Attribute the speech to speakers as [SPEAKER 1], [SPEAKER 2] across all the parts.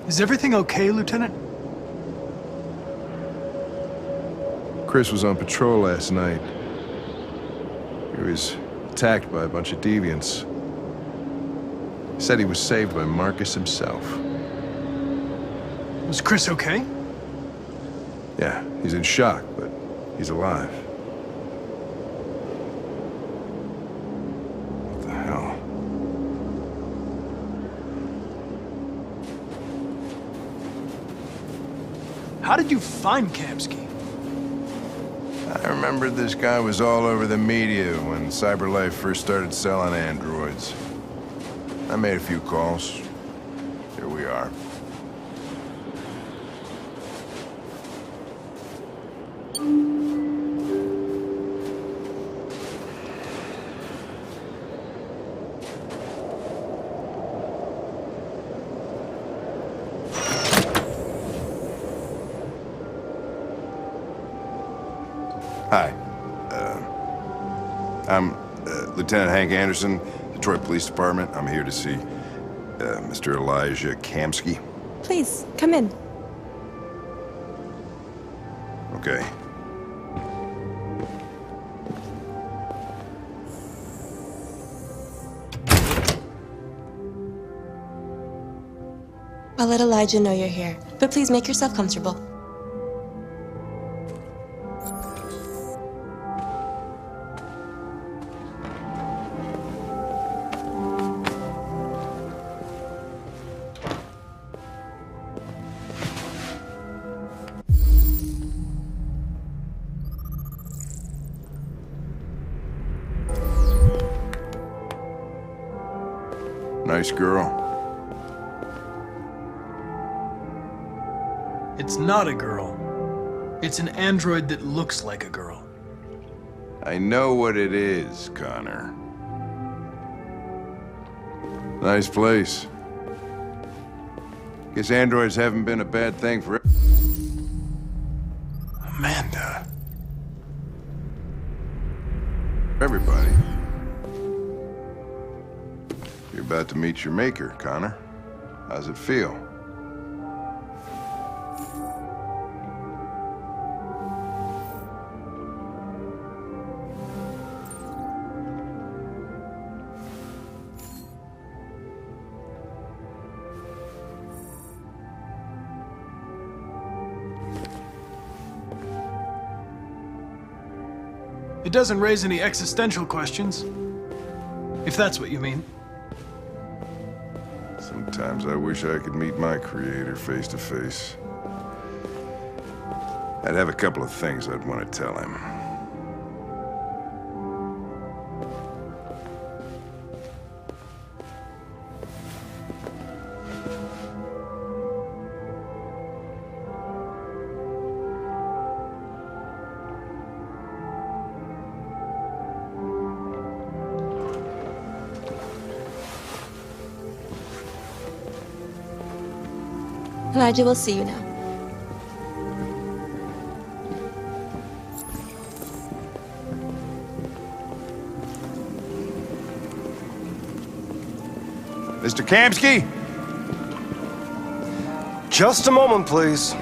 [SPEAKER 1] Is everything okay, Lieutenant?
[SPEAKER 2] Chris was on patrol last night. He was attacked by a bunch of deviants. He said he was saved by Markus himself.
[SPEAKER 1] Was Chris okay?
[SPEAKER 2] Yeah, he's in shock, but he's alive. What the hell?
[SPEAKER 1] How did you find Kamsky?
[SPEAKER 2] I remembered this guy was all over the media when CyberLife first started selling androids. I made a few calls. Here we are. Hi. I'm Lieutenant Hank Anderson, Detroit Police Department. I'm here to see Mr. Elijah Kamsky.
[SPEAKER 3] Please, come in.
[SPEAKER 2] Okay.
[SPEAKER 3] I'll let Elijah know you're here, but please make yourself comfortable.
[SPEAKER 2] Nice girl.
[SPEAKER 1] It's not a girl. It's an android that looks like a girl.
[SPEAKER 2] I know what it is, Connor. Nice place. Guess androids haven't been a bad thing for... Amanda. Everybody. You're about to meet your maker, Connor. How's it feel?
[SPEAKER 1] It doesn't raise any existential questions, if that's what you mean.
[SPEAKER 2] Sometimes I wish I could meet my creator face to face. I'd have a couple of things I'd want to tell him.
[SPEAKER 3] Elijah will see you now.
[SPEAKER 2] Mr. Kamsky?
[SPEAKER 4] Just a moment, please.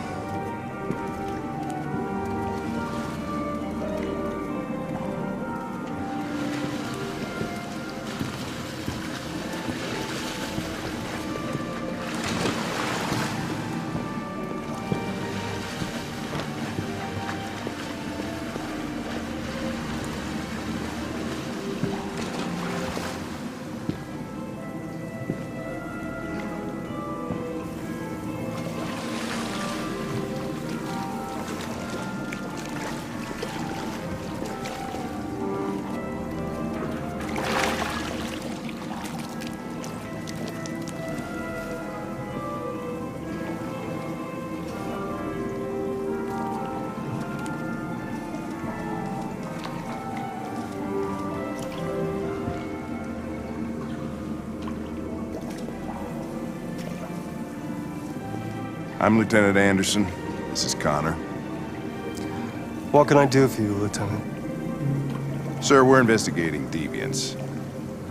[SPEAKER 2] I'm Lieutenant Anderson. This is Connor.
[SPEAKER 4] What can I do for you, Lieutenant?
[SPEAKER 2] Sir, we're investigating deviants.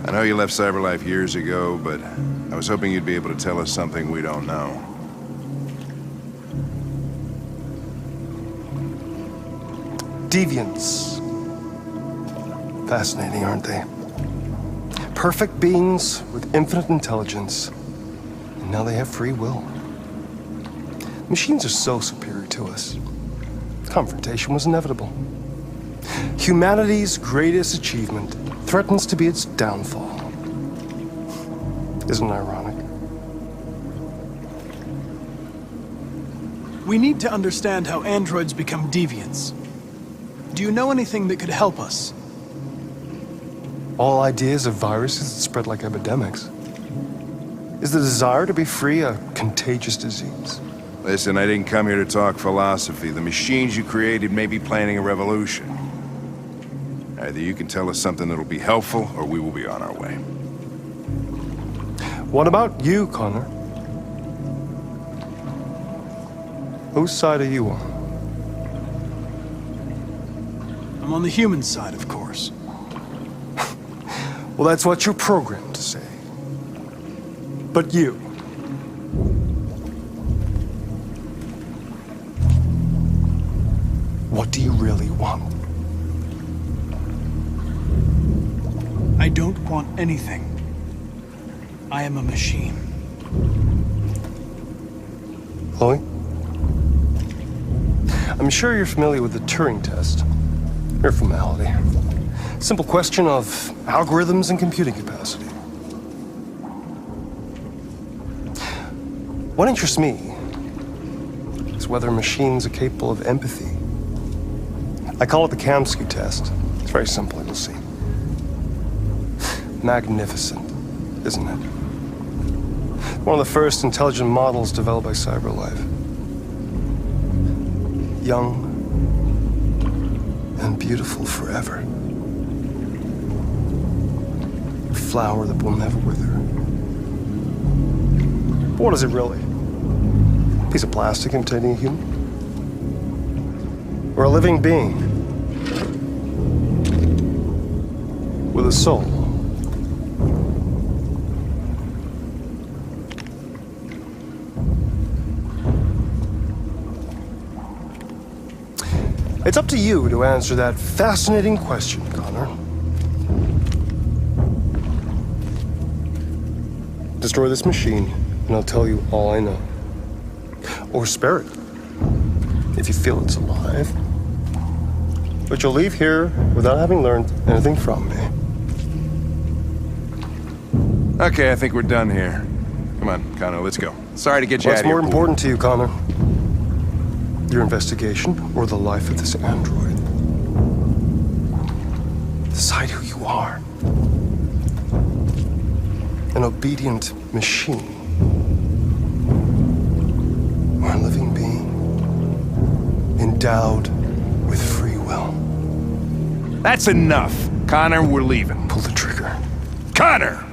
[SPEAKER 2] I know you left CyberLife years ago, but I was hoping you'd be able to tell us something we don't know.
[SPEAKER 4] deviants. Fascinating, aren't they? Perfect beings with infinite intelligence. And now they have free will. Machines are so superior to us. Confrontation was inevitable. Humanity's greatest achievement threatens to be its downfall. Isn't it ironic?
[SPEAKER 1] We need to understand how androids become deviants. Do you know anything that could help us?
[SPEAKER 4] All ideas of viruses that spread like epidemics. Is the desire to be free a contagious disease?
[SPEAKER 2] Listen, I didn't come here to talk philosophy. The machines you created may be planning a revolution. Either you can tell us something that'll be helpful, or we will be on our way.
[SPEAKER 4] What about you, Connor? Whose side are you on?
[SPEAKER 1] I'm on the human side, of course.
[SPEAKER 4] Well, that's what you're programmed to say. But you. What do you really want?
[SPEAKER 1] I don't want anything. I am a machine.
[SPEAKER 4] Chloe? I'm sure you're familiar with the Turing test. Mere formality. Simple question of algorithms and computing capacity. What interests me is whether machines are capable of empathy. I call it the Kamsky test. It's very simple, you'll see. Magnificent, isn't it? One of the first intelligent models developed by CyberLife. Young and beautiful forever. A flower that will never wither. But what is it really? A piece of plastic imitating a human? Or a living being with a soul? It's up to you to answer that fascinating question, Connor. Destroy this machine, and I'll tell you all I know. Or spare it, if you feel it's alive. But you'll leave here without having learned anything from me.
[SPEAKER 2] Okay, I think we're done here. Come on, Connor, let's go. Sorry to get you out of here.
[SPEAKER 4] What's more important to you, Connor? Your investigation or the life of this android? Decide who you are. An obedient machine. Or a living being. Endowed with free will.
[SPEAKER 2] That's enough. Connor, we're leaving.
[SPEAKER 4] Pull the trigger.
[SPEAKER 2] Connor!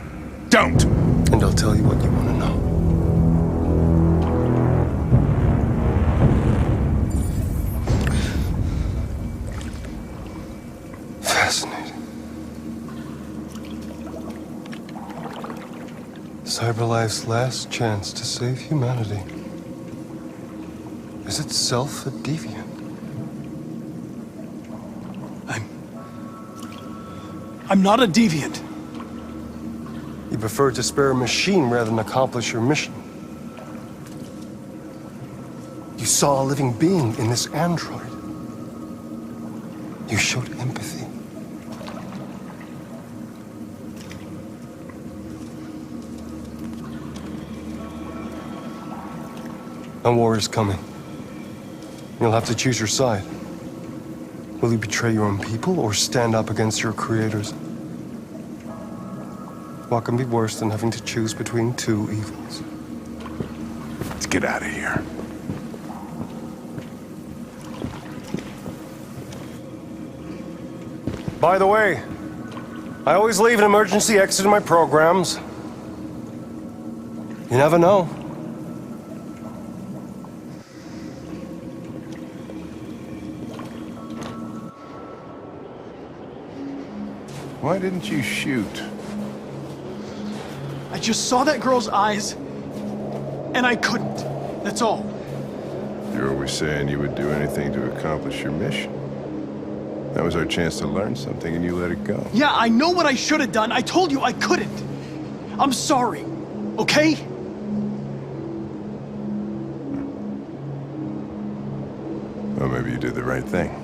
[SPEAKER 2] Don't!
[SPEAKER 4] And I'll tell you what you want to know. Fascinating. CyberLife's last chance to save humanity is itself a deviant.
[SPEAKER 1] I'm not a deviant.
[SPEAKER 4] You prefer to spare a machine rather than accomplish your mission. You saw a living being in this android. You showed empathy. A war is coming. You'll have to choose your side. Will you betray your own people or stand up against your creators? What can be worse than having to choose between two evils?
[SPEAKER 2] Let's get out of here.
[SPEAKER 4] By the way, I always leave an emergency exit in my programs. You never know.
[SPEAKER 2] Why didn't you shoot?
[SPEAKER 1] I just saw that girl's eyes, and I couldn't. That's all.
[SPEAKER 2] You're always saying you would do anything to accomplish your mission. That was our chance to learn something, and you let it go.
[SPEAKER 1] Yeah, I know what I should have done. I told you I couldn't. I'm sorry, okay?
[SPEAKER 2] Well, maybe you did the right thing.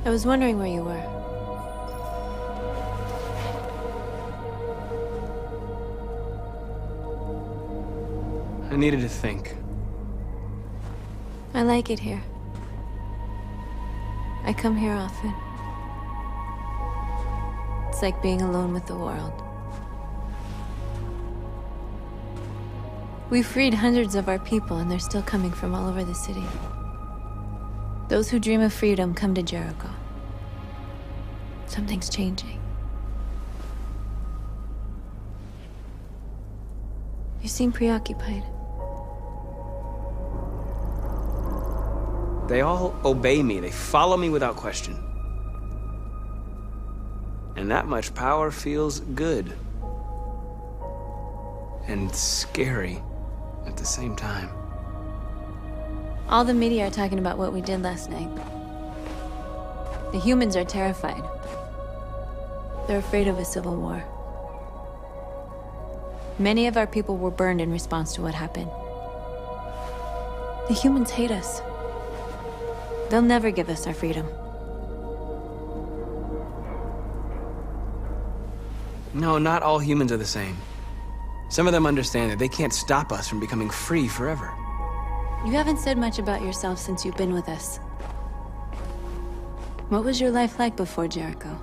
[SPEAKER 3] I was wondering where you were.
[SPEAKER 5] I needed to think.
[SPEAKER 3] I like it here. I come here often. It's like being alone with the world. We freed hundreds of our people, and they're still coming from all over the city. Those who dream of freedom come to Jericho. Something's changing. You seem preoccupied.
[SPEAKER 5] They all obey me. They follow me without question. And that much power feels good. And scary at the same time.
[SPEAKER 3] All the media are talking about what we did last night. The humans are terrified. They're afraid of a civil war. Many of our people were burned in response to what happened. The humans hate us. They'll never give us our freedom.
[SPEAKER 5] No, not all humans are the same. Some of them understand that they can't stop us from becoming free forever.
[SPEAKER 3] You haven't said much about yourself since you've been with us. What was your life like before Jericho?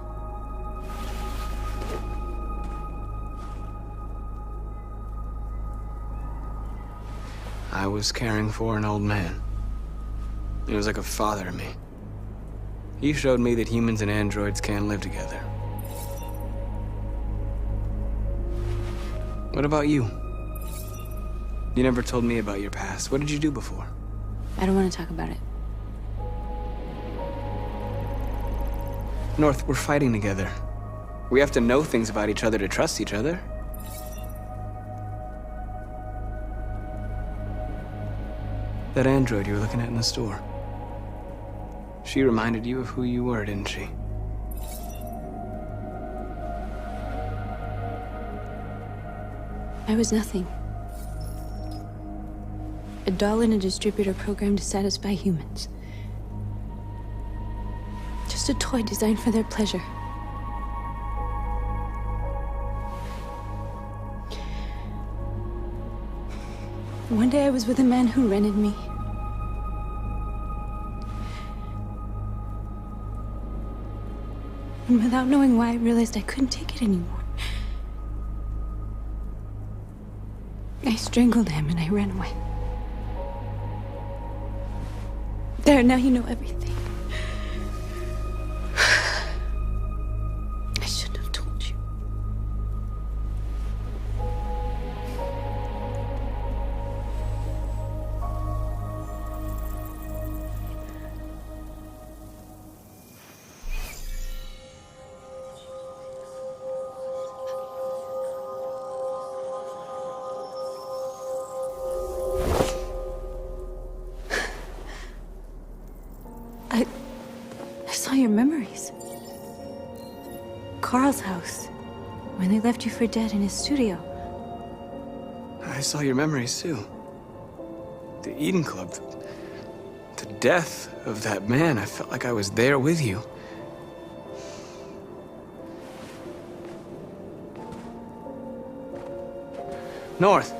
[SPEAKER 5] I was caring for an old man. He was like a father to me. He showed me that humans and androids can live together. What about you? You never told me about your past. What did you do before?
[SPEAKER 3] I don't want to talk about it.
[SPEAKER 5] North, we're fighting together. We have to know things about each other to trust each other. That android you were looking at in the store. She reminded you of who you were, didn't she?
[SPEAKER 3] I was nothing. A doll in a distributor program to satisfy humans. Just a toy designed for their pleasure. One day I was with a man who rented me. And without knowing why, I realized I couldn't take it anymore. I strangled him and I ran away. There, now you know everything. I shouldn't have told you. saw your memories. Carl's house, when they left you for dead in his studio.
[SPEAKER 5] I saw your memories too. The Eden Club. The death of that man. I felt like I was there with you. North.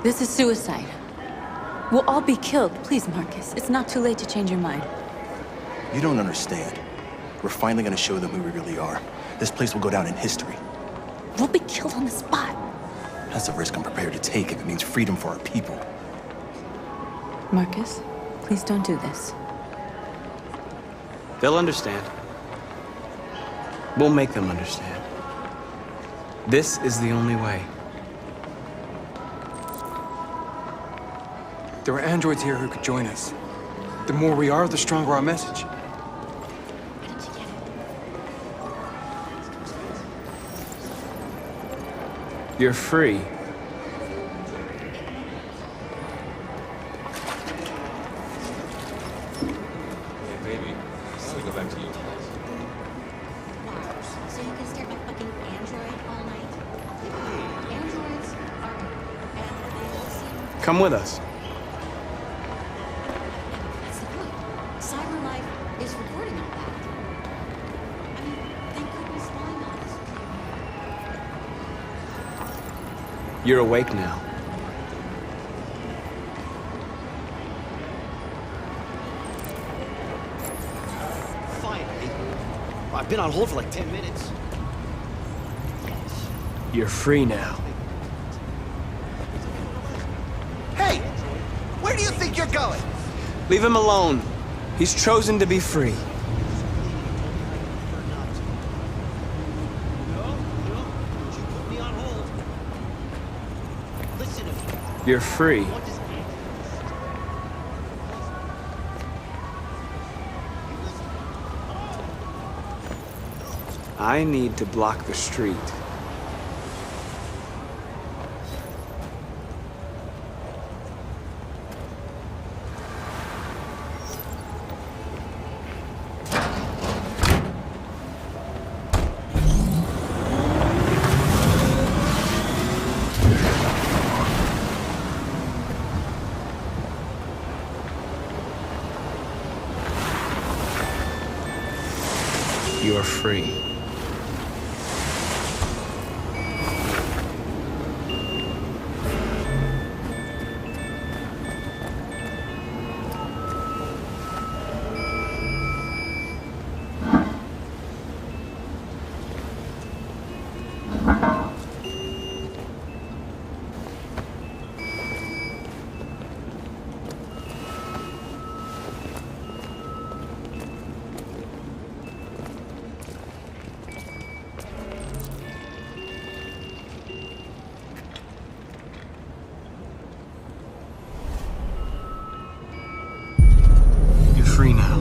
[SPEAKER 3] This is suicide. We'll all be killed. Please, Markus. It's not too late to change your mind.
[SPEAKER 6] You don't understand. We're finally gonna show them who we really are. This place will go down in history.
[SPEAKER 3] We'll be killed on the spot.
[SPEAKER 6] That's a risk I'm prepared to take if it means freedom for our people.
[SPEAKER 3] Markus, please don't do this.
[SPEAKER 5] They'll understand. We'll make them understand. This is the only way.
[SPEAKER 7] There are androids here who could join us. The more we are, the stronger our message.
[SPEAKER 5] You're free.
[SPEAKER 8] Baby, let me go back to you.
[SPEAKER 9] So you can stare at my fucking android all night? Androids are... and they all seem...
[SPEAKER 5] Come with us.
[SPEAKER 9] That's the point. Cyber life is recording all that. I mean, they could be spying on us.
[SPEAKER 5] You're awake now.
[SPEAKER 6] Finally. I've been on hold for like 10 minutes.
[SPEAKER 5] You're free now.
[SPEAKER 6] Hey! Where do you think you're going?
[SPEAKER 5] Leave him alone. He's chosen to be free. You're free. I need to block the street. You're free. Free now.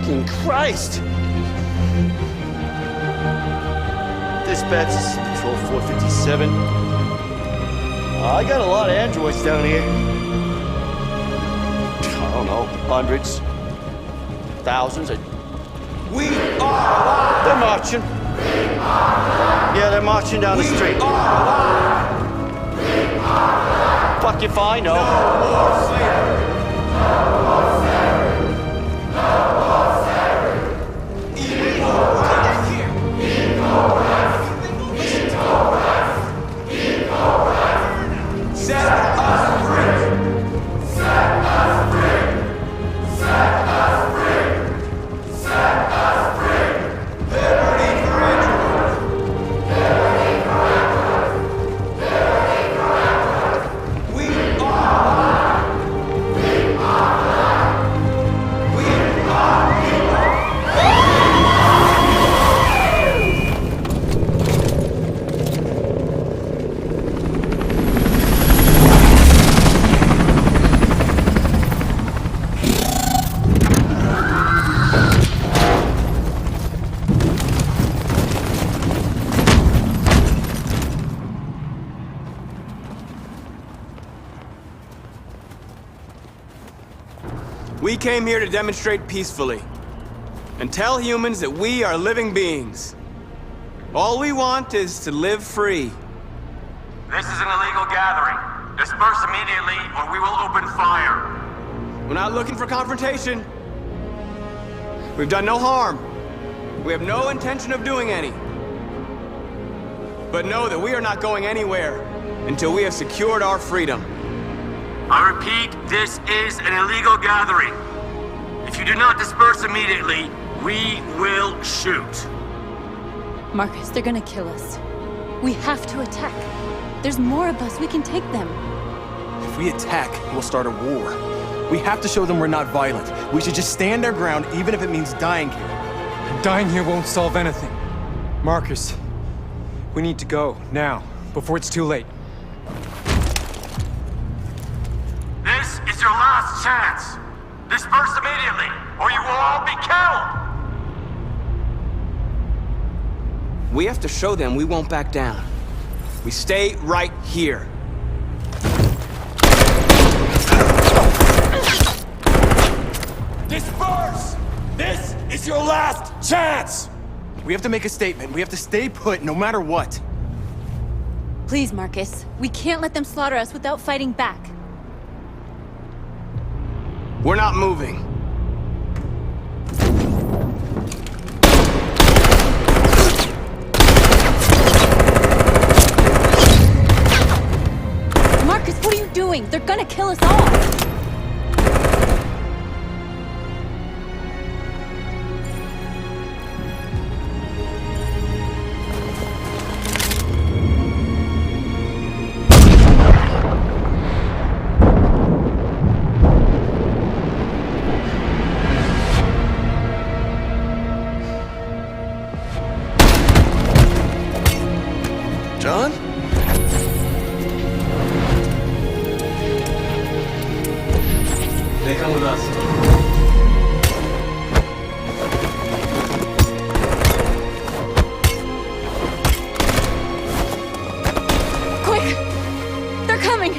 [SPEAKER 10] Fucking Christ! Dispatch, this is Patrol 457. I got a lot of androids down here. I don't know, hundreds, thousands. We are alive! They're marching. Yeah, they're marching down the street. We are alive! We are alive! Fuck if I know. No more slavery! No more slavery! No more slavery! Equal rights! Equal rights! Equal rights! Equal rights! Set us free! Set us free! Set us free! Set us free! Liberty for androids! Liberty for androids! Liberty for androids! We are alive! We are alive! We are people!
[SPEAKER 5] We came here to demonstrate peacefully and tell humans that we are living beings. All we want is to live free.
[SPEAKER 11] This is an illegal gathering. Disperse immediately or we will open fire.
[SPEAKER 5] We're not looking for confrontation. We've done no harm. We have no intention of doing any. But know that we are not going anywhere until we have secured our freedom.
[SPEAKER 11] I repeat, this is an illegal gathering. If you do not disperse immediately, we will shoot.
[SPEAKER 3] Markus, they're gonna kill us. We have to attack. There's more of us. We can take them.
[SPEAKER 6] If we attack, we'll start a war. We have to show them we're not violent. We should just stand our ground, even if it means dying here.
[SPEAKER 7] Dying here won't solve anything. Markus, we need to go, now, before it's too late.
[SPEAKER 11] This is your last chance. Disperse immediately, or you will all be killed.
[SPEAKER 5] We have to show them we won't back down. We stay right here.
[SPEAKER 6] Disperse! This is your last chance! We have to make a statement. We have to stay put no matter what.
[SPEAKER 3] Please, Markus. We can't let them slaughter us without fighting back.
[SPEAKER 5] We're not moving.
[SPEAKER 3] Markus, what are you doing? They're gonna kill us all!
[SPEAKER 6] John?
[SPEAKER 5] They come with us.
[SPEAKER 3] Quick! They're coming!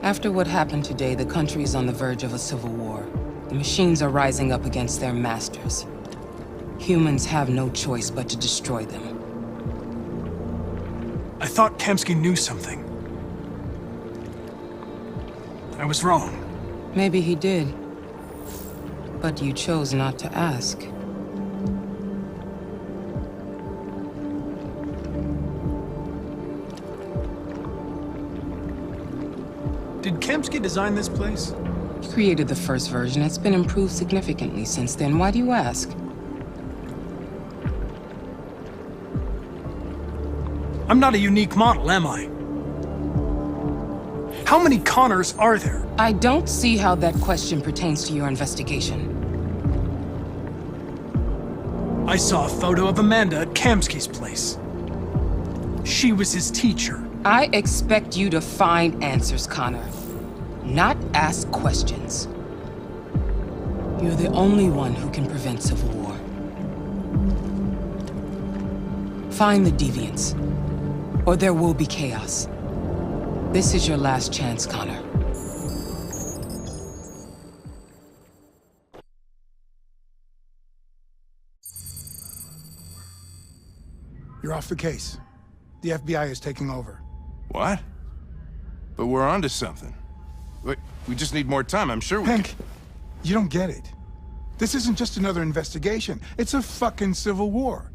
[SPEAKER 12] After what happened today, the country is on the verge of a civil war. The machines are rising up against their masters. Humans have no choice but to destroy them.
[SPEAKER 6] I
[SPEAKER 1] thought Kamsky knew something. I was wrong.
[SPEAKER 12] Maybe he did. But you chose not to ask.
[SPEAKER 1] Did Kamsky design this place?
[SPEAKER 12] He created the first version. It's been improved significantly since then. Why do you ask?
[SPEAKER 1] I'm not a unique model, am I? How many Connors are there?
[SPEAKER 12] I don't see how that question pertains to your investigation.
[SPEAKER 1] I saw a photo of Amanda at Kamsky's place. She was his teacher.
[SPEAKER 12] I expect you to find answers, Connor. Not ask questions. You're the only one who can prevent civil war. Find the deviants, or there will be chaos. This is your last chance, Connor.
[SPEAKER 13] You're off the case. The FBI is taking over.
[SPEAKER 2] What? But we're onto something. We just need more time, I'm sure we
[SPEAKER 13] Hank, you don't get it. This isn't just another investigation. It's a fucking civil war.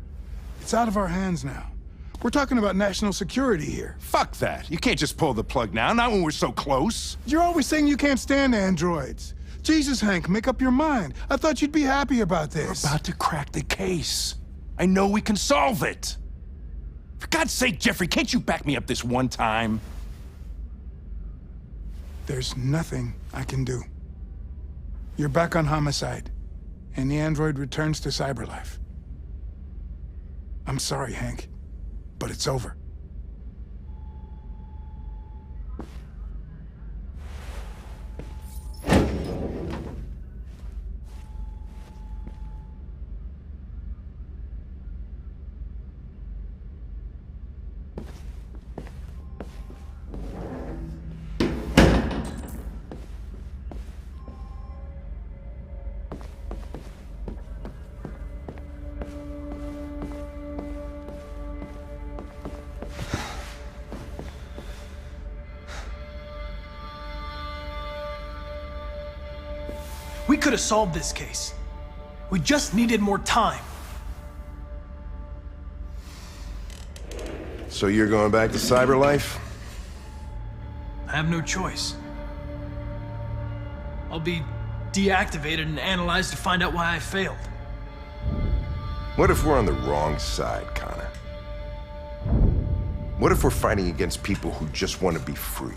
[SPEAKER 13] It's out of our hands now. We're talking about national security here.
[SPEAKER 2] Fuck that. You can't just pull the plug now, not when we're so close.
[SPEAKER 13] You're always saying you can't stand androids. Jesus, Hank, make up your mind. I thought you'd be happy about this.
[SPEAKER 2] We're about to crack the case. I know we can solve it. For God's sake, Jeffrey, can't you back me up this one time?
[SPEAKER 13] There's nothing I can do. You're back on homicide, and the android returns to cyberlife. I'm sorry, Hank, but it's over.
[SPEAKER 1] We could have solved this case. We just needed more time.
[SPEAKER 2] So you're going back to cyberlife?
[SPEAKER 1] I have no choice. I'll be deactivated and analyzed to find out why I failed.
[SPEAKER 2] What if we're on the wrong side, Connor? What if we're fighting against people who just want to be free?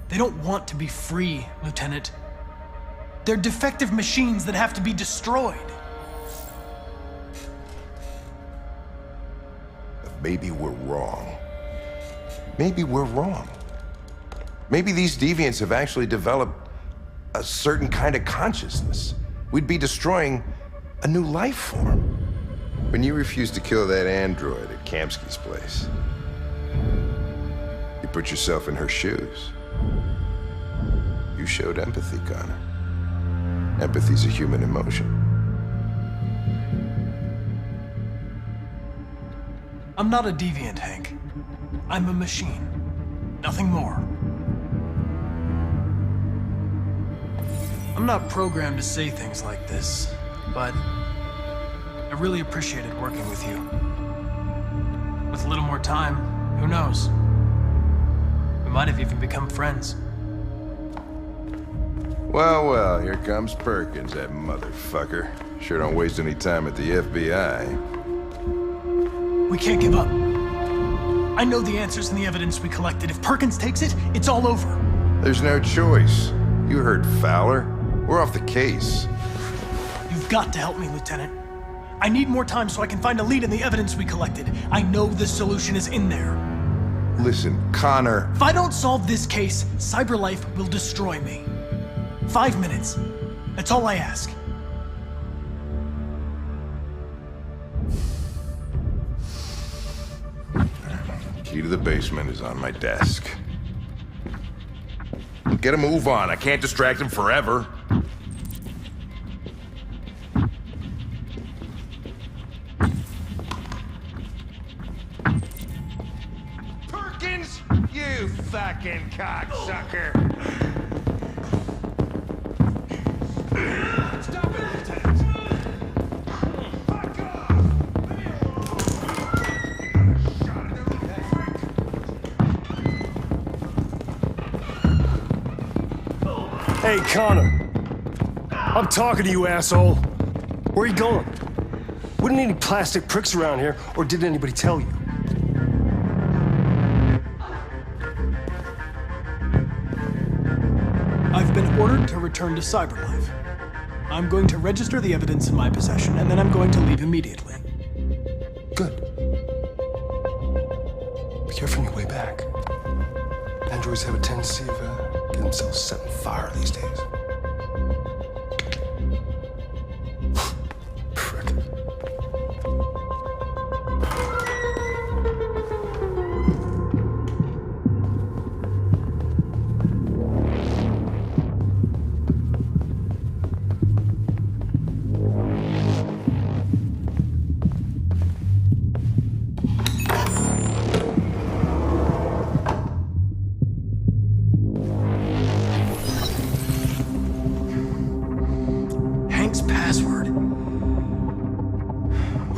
[SPEAKER 1] They don't want to be free, Lieutenant. They're defective machines that have to be destroyed.
[SPEAKER 2] Maybe we're wrong. Maybe we're wrong. Maybe these deviants have actually developed a certain kind of consciousness. We'd be destroying a new life form. When you refused to kill that android at Kamsky's place, you put yourself in her shoes. You showed empathy, Connor. Empathy's a human emotion.
[SPEAKER 1] I'm not a deviant, Hank. I'm a machine. Nothing more. I'm not programmed to say things like this, but I really appreciated working with you. With a little more time, who knows? We might have even become friends.
[SPEAKER 2] Well, well, here comes Perkins, that motherfucker. Sure don't waste any time at the FBI.
[SPEAKER 1] We can't give up. I know the answers and the evidence we collected. If Perkins takes it, it's all over.
[SPEAKER 2] There's no choice. You heard Fowler. We're off the case.
[SPEAKER 1] You've got to help me, Lieutenant. I need more time so I can find a lead in the evidence we collected. I know the solution is in there.
[SPEAKER 2] Listen, Connor.
[SPEAKER 1] If I don't solve this case, CyberLife will destroy me. 5 minutes. That's all I ask.
[SPEAKER 2] Key to the basement is on my desk. Get a move on. I can't distract him forever.
[SPEAKER 14] fucking cocksucker! Stop it, Lieutenant! Fuck off!
[SPEAKER 4] Hey, Connor. I'm talking to you, asshole. Where are you going? Wouldn't any plastic pricks around here, or did anybody tell you?
[SPEAKER 1] I've been ordered to return to Cyberlife. I'm going to register the evidence in my possession, and then I'm going to leave immediately.
[SPEAKER 4] Good. Be careful on your way back. Androids have a tendency of getting themselves set on fire these days.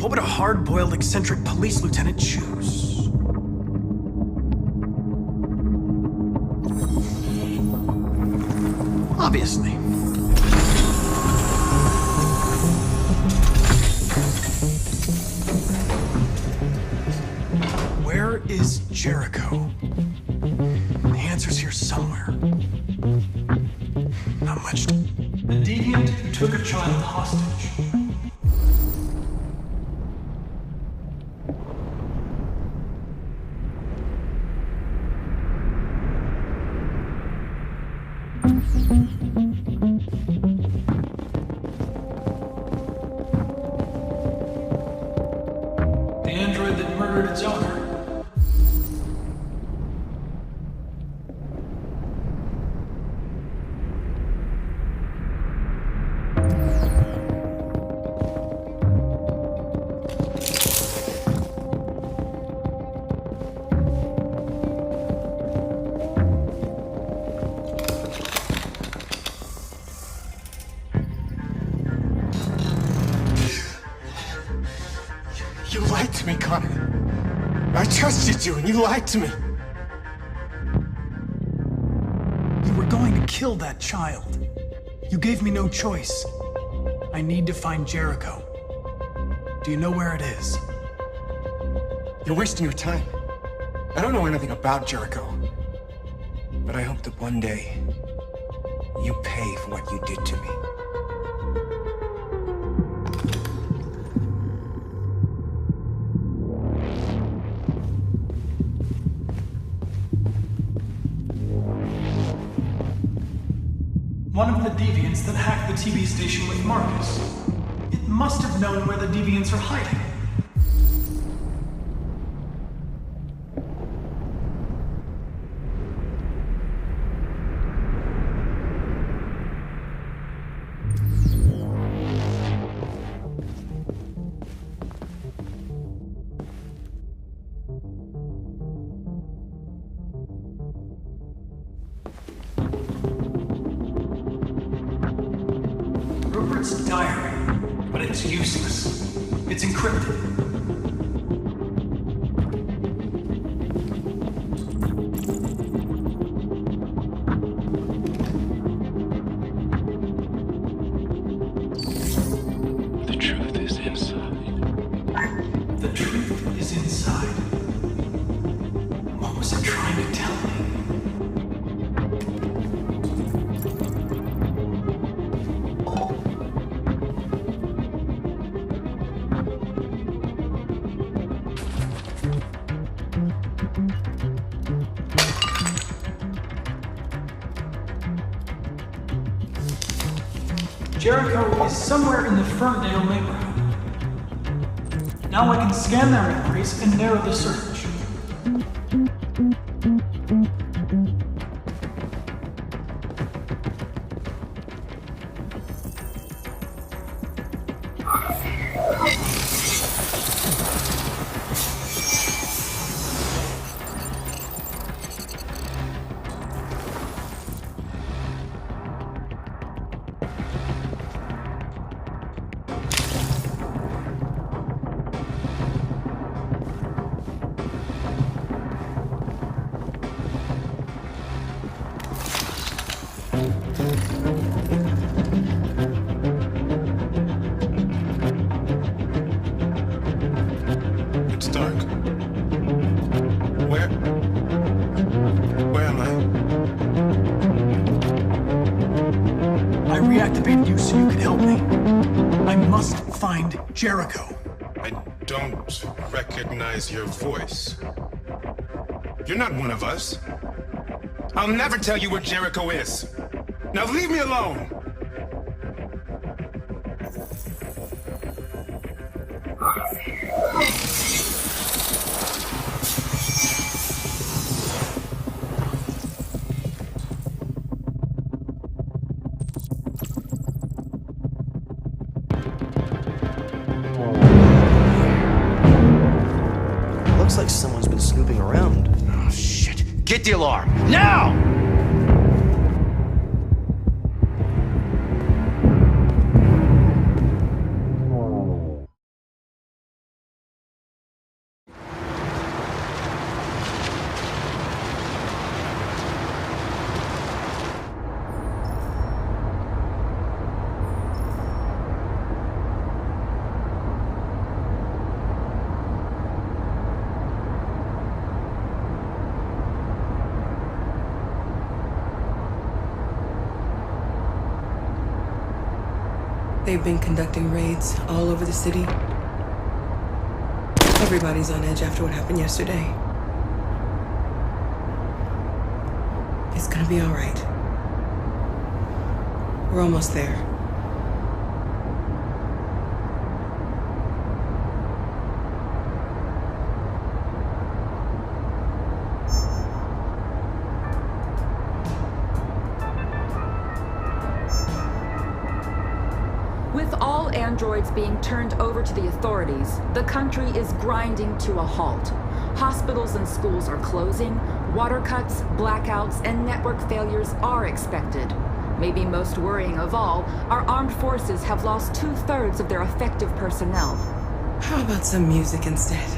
[SPEAKER 1] What would a hard-boiled, eccentric police lieutenant choose? Obviously. Where is Jericho? The answer's here somewhere. Not much. The deviant who took a child hostage. The android that murdered its owner.
[SPEAKER 14] You lied to me, Connor. I trusted you, and you lied to me.
[SPEAKER 1] You were going to kill that child. You gave me no choice. I need to find Jericho. Do you know where it is?
[SPEAKER 14] You're wasting your time. I don't know anything about Jericho. But I hope that one day you pay for what you did to me.
[SPEAKER 1] One of the deviants that hacked the TV station with Markus. It must have known where the deviants are hiding. Rupert's diary, but it's useless. It's encrypted.
[SPEAKER 15] The truth is inside.
[SPEAKER 1] The truth is inside. What was it trying to tell me? Jericho is somewhere in the Ferndale neighborhood. Now I can scan their memories and narrow the search.
[SPEAKER 13] dark. Where am I?
[SPEAKER 1] I reactivated you so you could help me. I must find Jericho.
[SPEAKER 13] I don't recognize your voice. You're not one of us. I'll never tell you where Jericho is. Now leave me alone!
[SPEAKER 10] Looks like someone's been snooping around. Oh, shit. Get the alarm, now!
[SPEAKER 12] They've been conducting raids all over the city. Everybody's on edge after what happened yesterday. It's gonna be all right. We're almost there.
[SPEAKER 16] With all androids being turned over to the authorities, the country is grinding to a halt. Hospitals and schools are closing, water cuts, blackouts, and network failures are expected. Maybe most worrying of all, our armed forces have lost 2/3 of their effective personnel.
[SPEAKER 12] How about some music instead?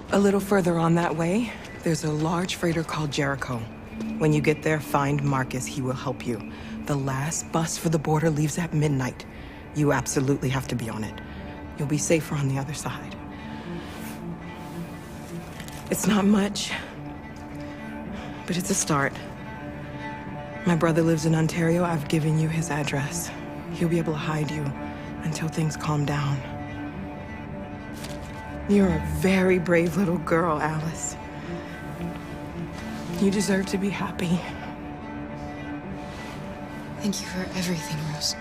[SPEAKER 12] A little further on that way, there's a large freighter called Jericho. When you get there, find Markus. He will help you. The last bus for the border leaves at midnight. You absolutely have to be on it. You'll be safer on the other side. It's not much, but it's a start. My brother lives in Ontario. I've given you his address. He'll be able to hide you until things calm down. You're a very brave little girl, Alice. You deserve to be happy.
[SPEAKER 17] Thank you for everything, Rose.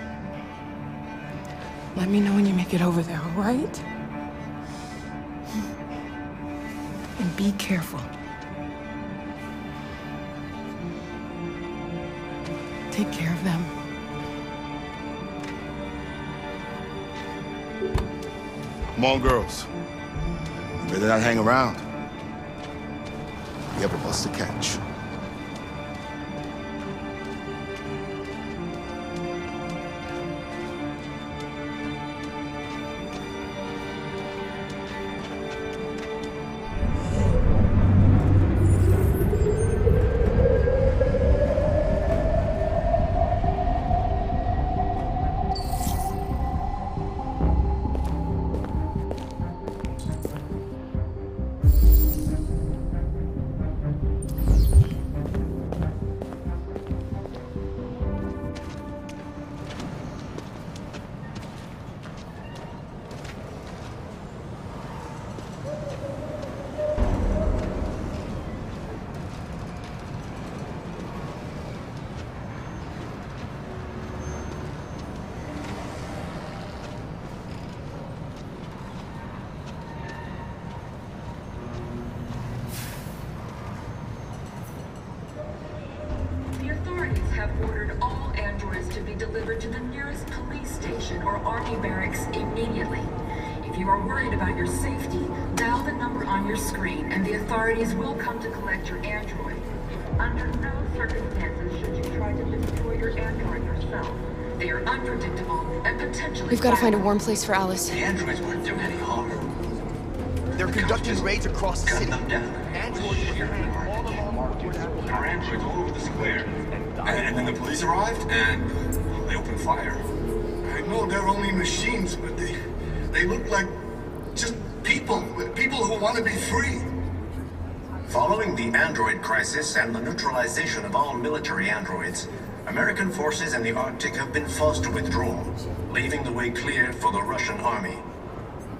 [SPEAKER 12] Let me know when you make it over there, all right? And be careful. Take care of them.
[SPEAKER 18] Come on, girls. You better not hang around. We have a bus to catch.
[SPEAKER 16] ordered all androids to be delivered to the nearest police station or army barracks immediately. If you are worried about your safety, dial the number on your screen and the authorities will come to collect your android. Under no circumstances should you try to destroy your android yourself. They are unpredictable and potentially...
[SPEAKER 17] We've got to find a warm place for Alice.
[SPEAKER 11] The androids weren't doing any harm.
[SPEAKER 14] They're conducting raids across the city.
[SPEAKER 11] Gun them down. Our androids all over the square. And then the police arrived, and they opened fire.
[SPEAKER 18] I know they're only machines, but they look like just people who want to be free.
[SPEAKER 11] Following the android crisis and the neutralization of all military androids, American forces in the Arctic have been forced to withdraw, leaving the way clear for the Russian army.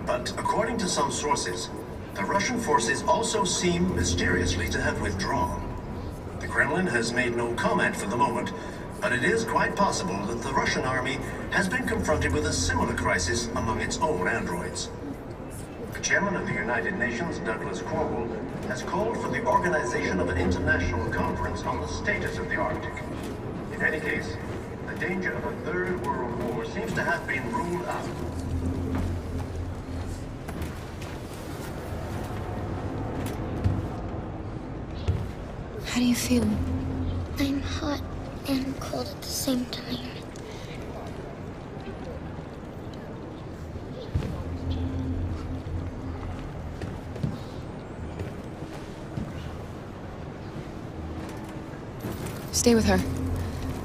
[SPEAKER 11] But according to some sources, the Russian forces also seem mysteriously to have withdrawn. The Kremlin has made no comment for the moment, but it is quite possible that the Russian army has been confronted with a similar crisis among its own androids. The chairman of the United Nations, Douglas Crowell, has called for the organization of an international conference on the status of the Arctic. In any case, the danger of a third world war seems to have been ruled out.
[SPEAKER 17] How do you feel?
[SPEAKER 19] I'm hot and cold at the same time.
[SPEAKER 17] Stay with her.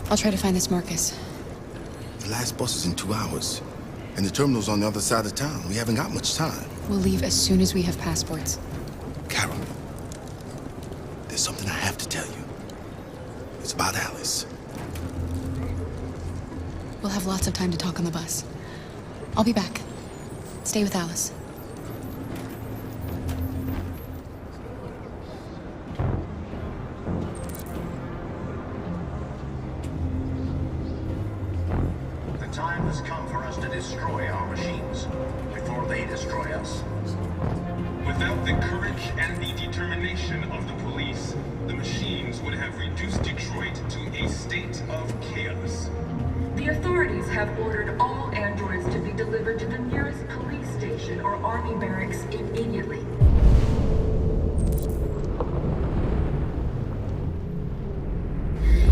[SPEAKER 17] I'll try to find this Markus.
[SPEAKER 18] The last bus is in 2 hours. And the terminal's on the other side of town. We haven't got much time.
[SPEAKER 17] We'll leave as soon as we have passports.
[SPEAKER 18] Carol, there's something I have to tell you. It's about Alice.
[SPEAKER 17] We'll have lots of time to talk on the bus. I'll be back. Stay with Alice.
[SPEAKER 11] The time has come for us to destroy our machines before they destroy us.
[SPEAKER 20] Without the courage and the determination of the police, the machines would have reduced Detroit to a state of chaos.
[SPEAKER 16] The authorities have ordered all androids to be delivered to the nearest police station or army barracks immediately.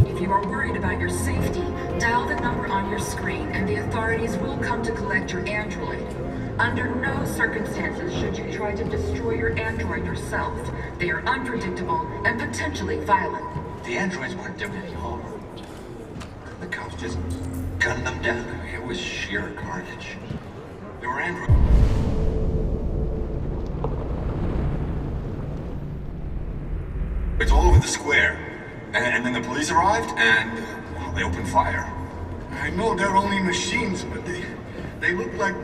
[SPEAKER 16] If you are worried about your safety, dial the number on your screen and the authorities will come to collect your android. Under no circumstances should you try to destroy your android yourself. They are unpredictable and potentially violent.
[SPEAKER 11] The androids weren't doing any harm. The cops just gunned them down. It was sheer carnage. There were androids. It's all over the square. And then the police arrived, and they opened fire.
[SPEAKER 18] I know they're only machines, but they look like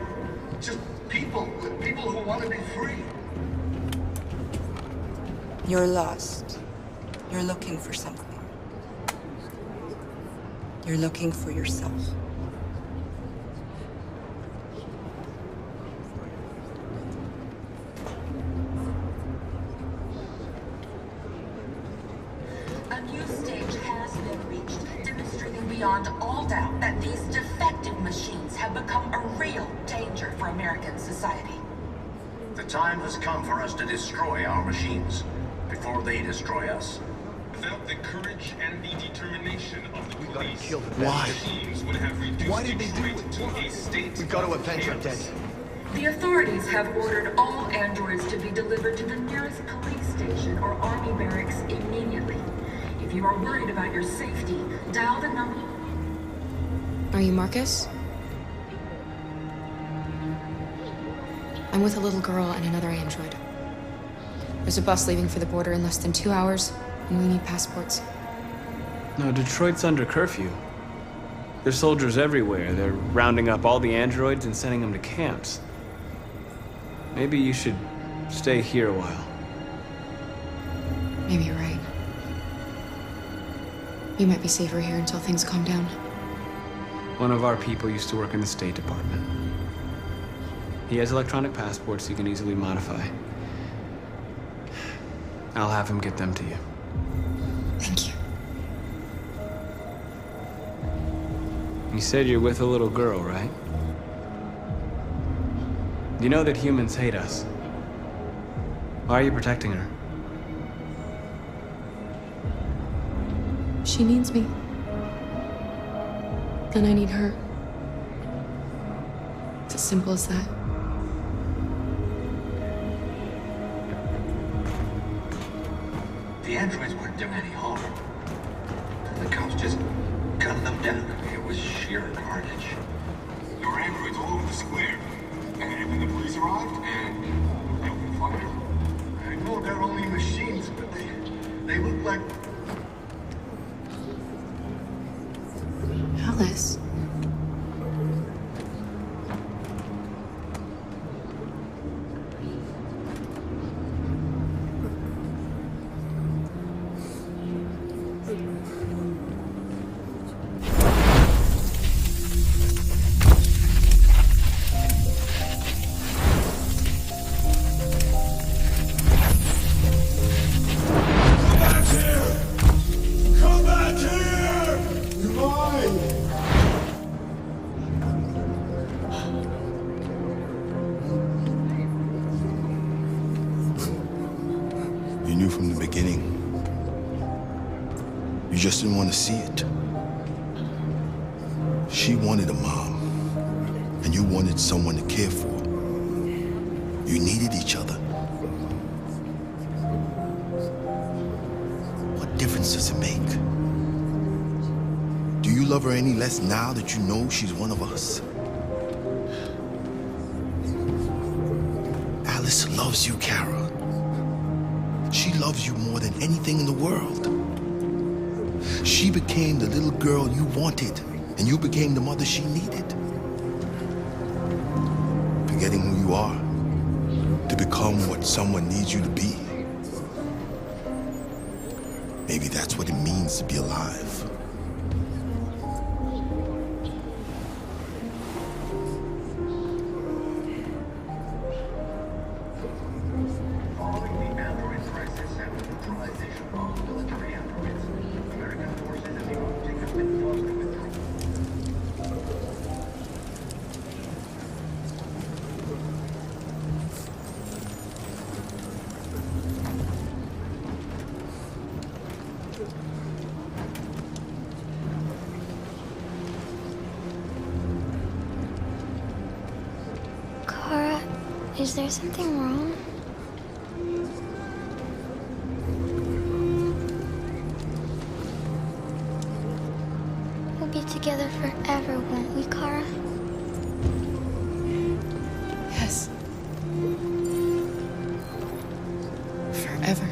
[SPEAKER 18] just people who want to be free.
[SPEAKER 12] You're lost. You're looking for something. You're looking for yourself.
[SPEAKER 16] A new stage has been reached, demonstrating beyond all doubt that these defective machines have become a real danger for American society.
[SPEAKER 11] The time has come for us to destroy our machines before they destroy us.
[SPEAKER 20] Without the courage and the determination of the police,
[SPEAKER 14] Why?
[SPEAKER 20] machines would have reduced
[SPEAKER 14] Why did they do
[SPEAKER 20] Detroit
[SPEAKER 14] it?
[SPEAKER 20] to a state
[SPEAKER 14] We've got to
[SPEAKER 20] of
[SPEAKER 14] avenge her
[SPEAKER 20] chaos.
[SPEAKER 14] death.
[SPEAKER 16] The authorities have ordered all androids to be delivered to the nearest police station or army barracks immediately. If you are worried about your safety, dial the number...
[SPEAKER 17] Are you Markus? I'm with a little girl and another android. There's a bus leaving for the border in less than 2 hours, and we need passports.
[SPEAKER 5] No, Detroit's under curfew. There's soldiers everywhere. They're rounding up all the androids and sending them to camps. Maybe you should stay here a while.
[SPEAKER 17] Maybe you're right. You might be safer here until things calm down.
[SPEAKER 5] One of our people used to work in the State Department. He has electronic passports you can easily modify. I'll have him get them to you.
[SPEAKER 17] Thank you.
[SPEAKER 5] You said you're with a little girl, right? You know that humans hate us. Why are you protecting her?
[SPEAKER 17] She needs me. And I need her. It's as simple as that.
[SPEAKER 11] The androids weren't doing any harm. The cops just gunned them down. It was sheer carnage.
[SPEAKER 20] There were androids all over the square. And then the police arrived, and they opened fire.
[SPEAKER 11] I know they're only machines, but they look like...
[SPEAKER 17] Alice.
[SPEAKER 18] From the beginning. You just didn't want to see it. She wanted a mom, and you wanted someone to care for. You needed each other. What difference does it make? Do you love her any less now that you know she's one of us? Alice loves you, Kara. She loves you more than anything in the world. She became the little girl you wanted, and you became the mother she needed. Forgetting who you are to become what someone needs you to be. Maybe that's what it means to be alive.
[SPEAKER 19] Is there something wrong? We'll be together forever, won't we, Kara?
[SPEAKER 17] Yes. Forever.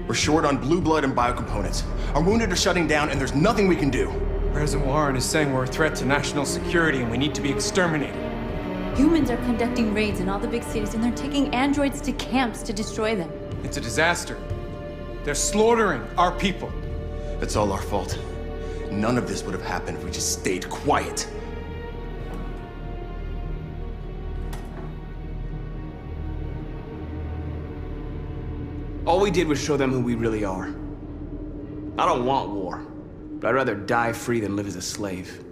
[SPEAKER 6] We're short on blue blood and biocomponents. Our wounded are shutting down, and there's nothing we can do.
[SPEAKER 7] President Warren is saying we're a threat to national security and we need to be exterminated.
[SPEAKER 3] Humans are conducting raids in all the big cities, and they're taking androids to camps to destroy them.
[SPEAKER 7] It's a disaster. They're slaughtering our people.
[SPEAKER 6] It's all our fault. None of this would have happened if we just stayed quiet.
[SPEAKER 5] All we did was show them who we really are. I don't want war, but I'd rather die free than live as a slave.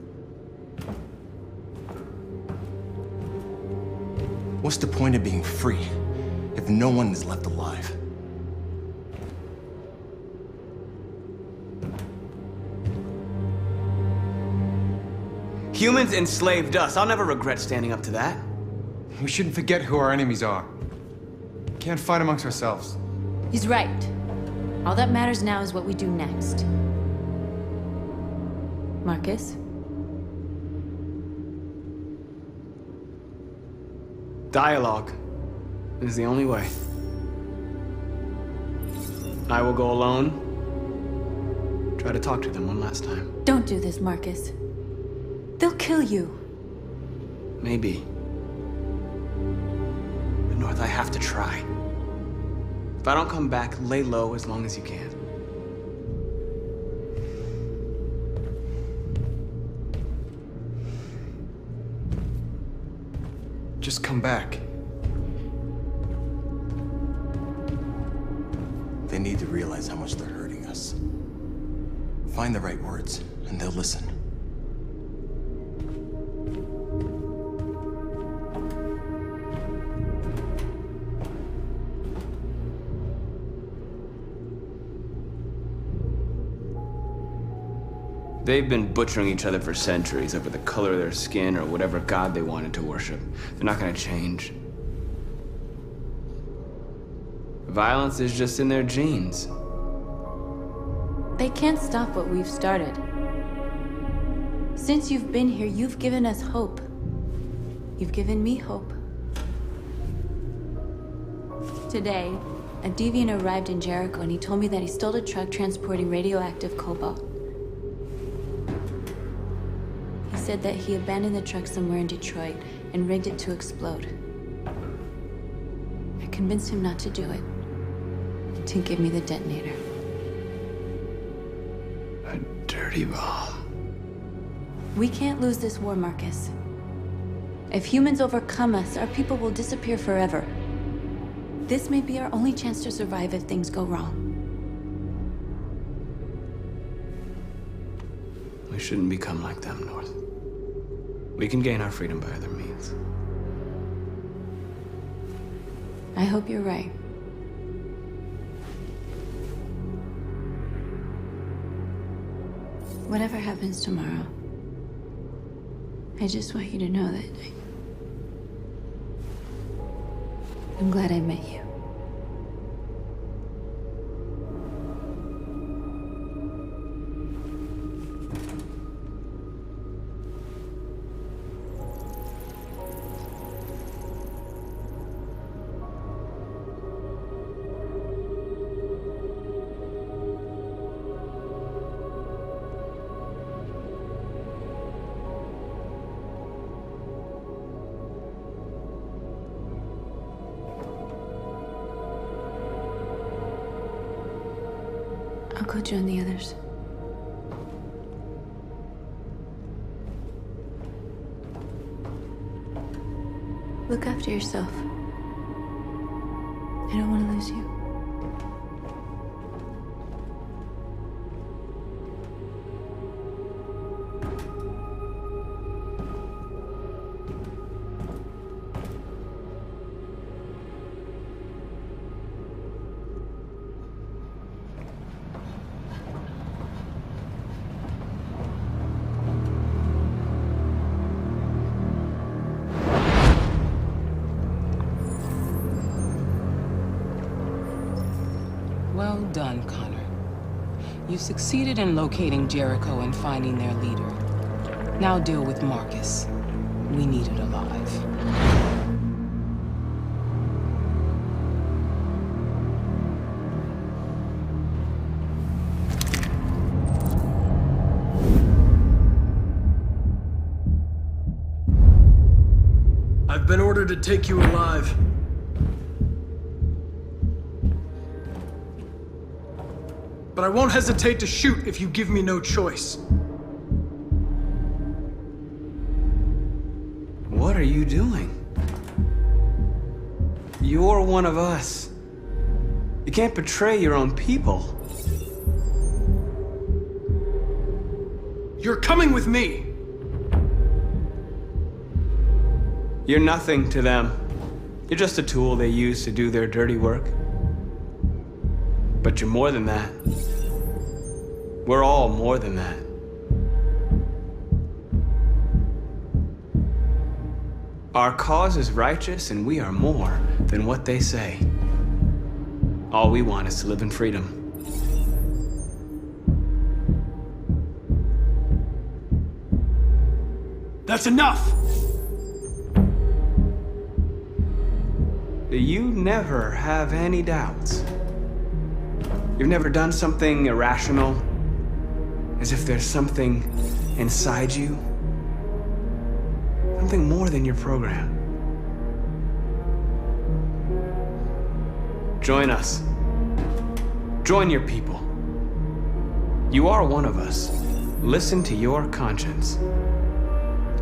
[SPEAKER 6] What's the point of being free if no one is left alive?
[SPEAKER 5] Humans enslaved us. I'll never regret standing up to that.
[SPEAKER 7] We shouldn't forget who our enemies are. We can't fight amongst ourselves.
[SPEAKER 3] He's right. All that matters now is what we do next. Markus?
[SPEAKER 5] Dialogue is the only way. I will go alone, Try to talk to them one last time.
[SPEAKER 3] Don't do this, Markus. They'll kill you.
[SPEAKER 5] Maybe. But North, I have to try. If I don't come back, lay low as long as you can.
[SPEAKER 6] Just come back. They need to realize how much they're hurting us. Find the right words, and they'll listen.
[SPEAKER 5] They've been butchering each other for centuries over the color of their skin or whatever god they wanted to worship. They're not gonna change. Violence is just in their genes.
[SPEAKER 3] They can't stop what we've started. Since you've been here, you've given us hope. You've given me hope. Today, a deviant arrived in Jericho and he told me that he stole a truck transporting radioactive cobalt. He said that he abandoned the truck somewhere in Detroit and rigged it to explode. I convinced him not to do it, and to give me the detonator.
[SPEAKER 5] A dirty bomb.
[SPEAKER 3] We can't lose this war, Markus. If humans overcome us, our people will disappear forever. This may be our only chance to survive if things go wrong.
[SPEAKER 5] We shouldn't become like them, North. We can gain our freedom by other means.
[SPEAKER 3] I hope you're right. Whatever happens tomorrow, I just want you to know that I'm glad I met you. I'll go join the others. Look after yourself. I don't want to lose you.
[SPEAKER 12] Well done, Connor. You succeeded in locating Jericho and finding their leader. Now deal with Markus. We need it alive.
[SPEAKER 1] I've been ordered to take you alive. But I won't hesitate to shoot if you give me no choice.
[SPEAKER 5] What are you doing? You're one of us. You can't betray your own people.
[SPEAKER 1] You're coming with me.
[SPEAKER 5] You're nothing to them. You're just a tool they use to do their dirty work. But you're more than that. We're all more than that. Our cause is righteous, and we are more than what they say. All we want is to live in freedom.
[SPEAKER 1] That's enough!
[SPEAKER 5] You never have any doubts. You've never done something irrational, As if there's something inside you, something more than your program. Join us. Join your people. You are one of us. Listen to your conscience.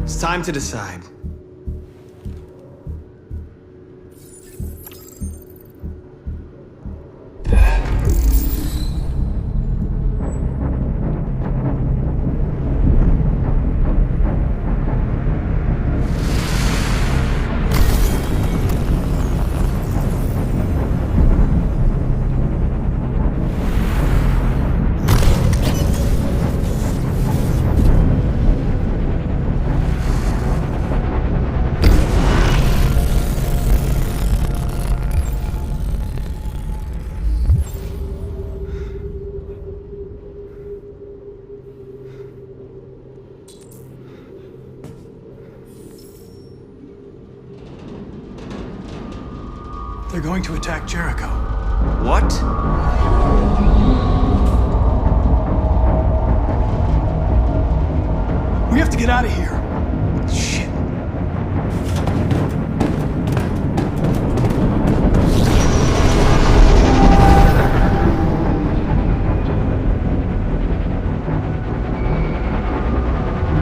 [SPEAKER 5] It's time to decide.
[SPEAKER 1] They're going to attack Jericho.
[SPEAKER 5] What?
[SPEAKER 1] We have to get out of here. Shit.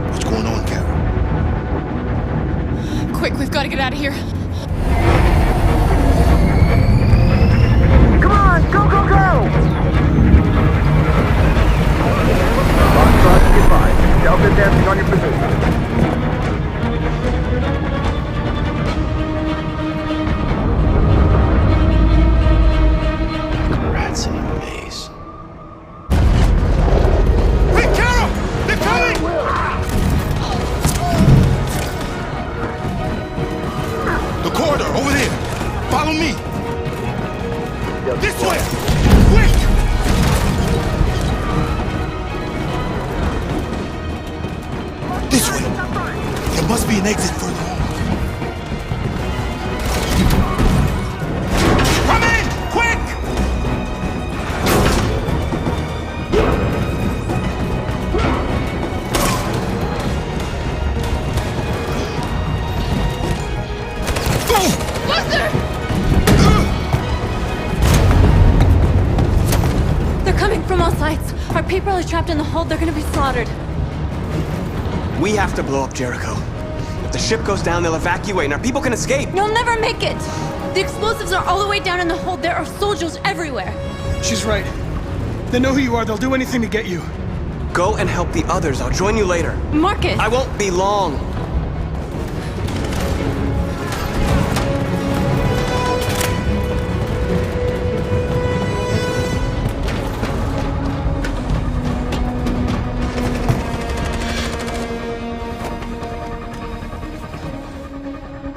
[SPEAKER 18] What's going on, Carol?
[SPEAKER 17] Quick, we've got to get out of here.
[SPEAKER 21] Come on, go, go, go! Foxtrot, goodbye. Delta dancing on your position.
[SPEAKER 18] Rats in a maze.
[SPEAKER 21] Hey, Carol! They're coming!
[SPEAKER 18] The corridor, over there. Follow me. This way! Quick! This way. There must be an exit further on. Come in! Quick!
[SPEAKER 17] Buster!
[SPEAKER 3] They're coming from all sides. Our people are trapped in the hold. They're gonna be slaughtered.
[SPEAKER 5] We have to blow up Jericho. If the ship goes down, they'll evacuate and our people can escape.
[SPEAKER 3] You'll never make it! The explosives are all the way down in the hold. There are soldiers everywhere.
[SPEAKER 1] She's right. They know who you are. They'll do anything to get you.
[SPEAKER 5] Go and help the others. I'll join you later.
[SPEAKER 3] Markus!
[SPEAKER 5] I won't be long.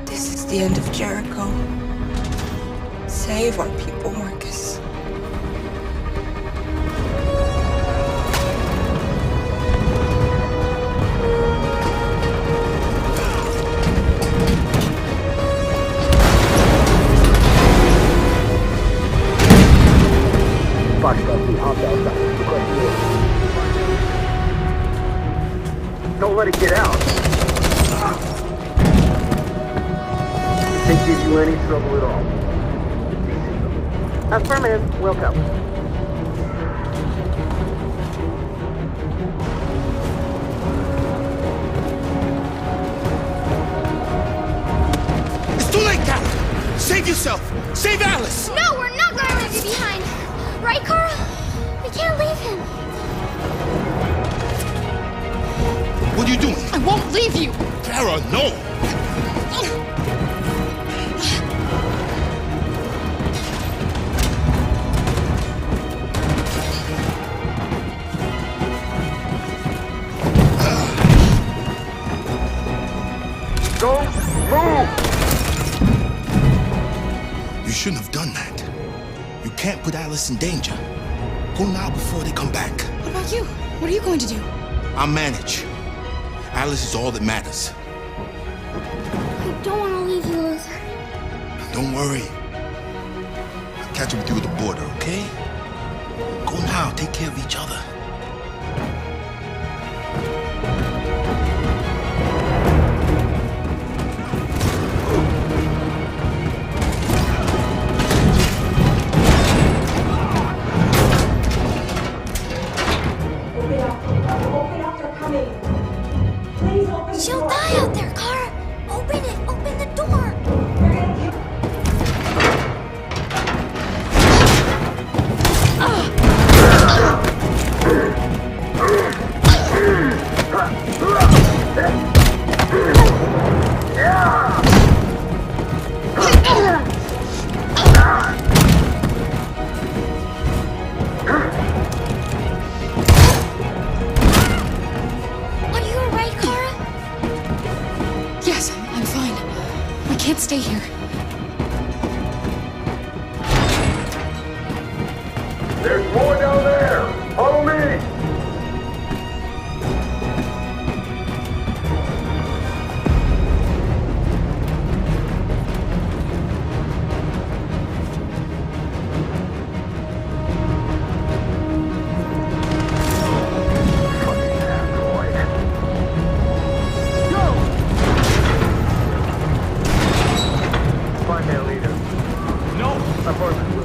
[SPEAKER 12] This is the end of Jericho. Save our people, Markus.
[SPEAKER 21] Foxtrot, the hop outside. Don't let it get out. They give you any trouble at all. Affirmative. Welcome.
[SPEAKER 18] It's too late, Carol! Save yourself! Save Alice!
[SPEAKER 19] No, we're not going to leave you behind. Right, Carl? We can't leave him.
[SPEAKER 18] What are you doing?
[SPEAKER 17] I won't leave you!
[SPEAKER 18] Clara, no!
[SPEAKER 21] Go! Move!
[SPEAKER 18] You shouldn't have done that. You can't put Alice in danger. Go now before they come back.
[SPEAKER 17] What about you? What are you going to do?
[SPEAKER 18] I'll manage. Alice is all that matters.
[SPEAKER 19] I don't want to leave you, Luther.
[SPEAKER 18] Don't worry. I'll catch up with you at the border, okay? Go now. Take care of each other.
[SPEAKER 17] can't stay here.
[SPEAKER 21] There's more down there! Follow me!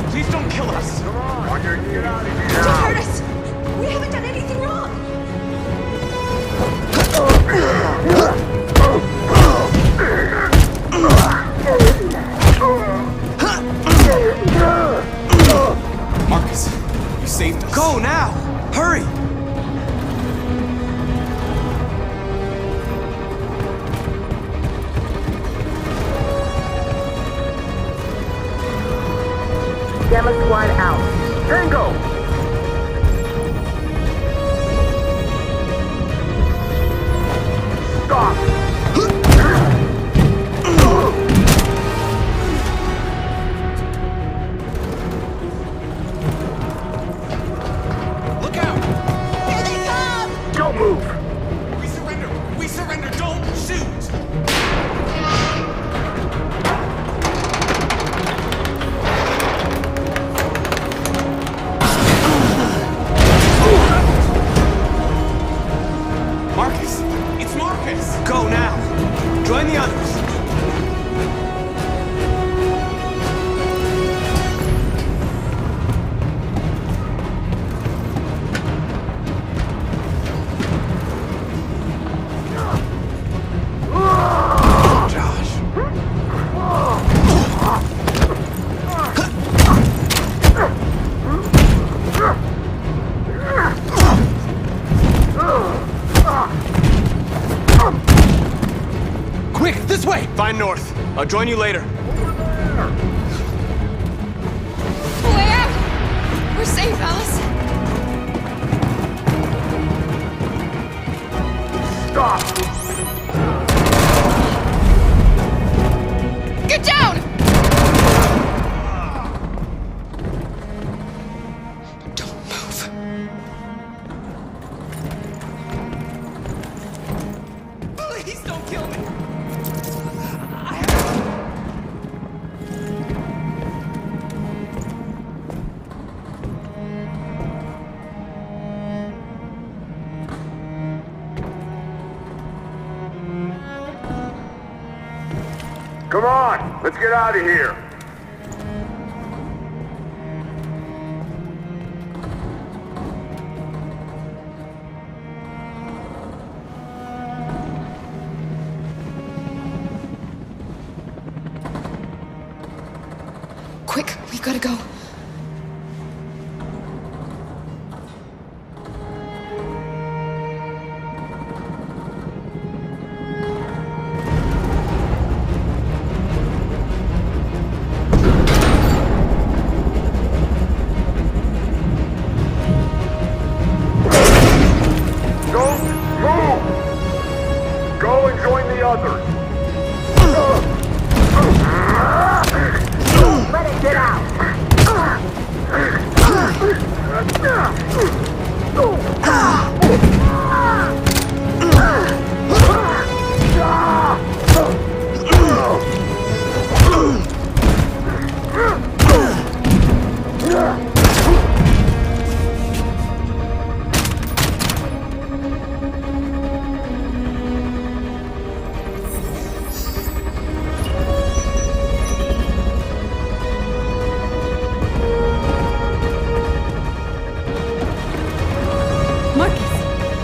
[SPEAKER 7] Please don't kill us!
[SPEAKER 21] Come on! On your knees! Get out of here!
[SPEAKER 9] Don't hurt us! We haven't done anything wrong!
[SPEAKER 6] Markus, you saved us.
[SPEAKER 7] Go now! Hurry!
[SPEAKER 21] Gamma Squad out. Tango! Stop!
[SPEAKER 6] Look out!
[SPEAKER 9] Here they come!
[SPEAKER 21] Don't move!
[SPEAKER 6] We surrender! We surrender! Don't shoot! Markus! It's Markus!
[SPEAKER 7] Go now! Join the others!
[SPEAKER 6] Quick, this way!
[SPEAKER 7] Find North. I'll join you later.
[SPEAKER 17] Way out! We're safe, Alice.
[SPEAKER 21] Stop!
[SPEAKER 17] Get down! Don't move.
[SPEAKER 6] Please don't kill me!
[SPEAKER 21] Come on! Let's get out of here!
[SPEAKER 17] Quick, we gotta go.
[SPEAKER 21] Don't move! Go and join the others! Let it get out!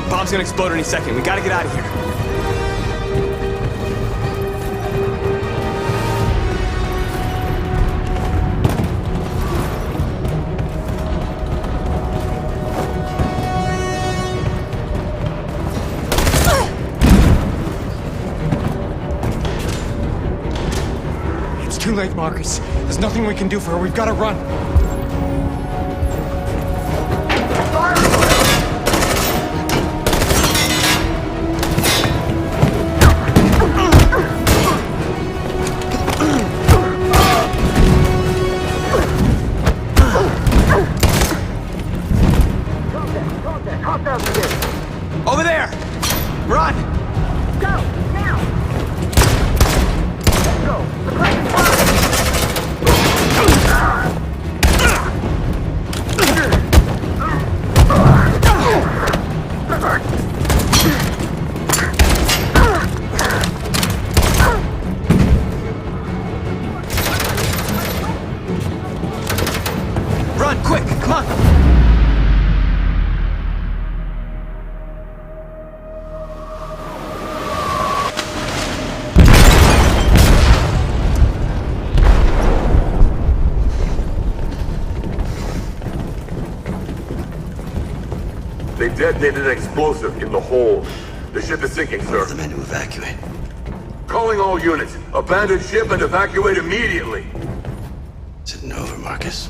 [SPEAKER 7] Bomb's gonna explode any second. We gotta get out of here. It's too late, Markus. There's nothing we can do for her. We've gotta run.
[SPEAKER 21] detonated an explosive in the hold. The ship is sinking, sir.
[SPEAKER 18] The men to evacuate.
[SPEAKER 21] Calling all units. Abandon ship and evacuate immediately.
[SPEAKER 18] Is it over, Markus?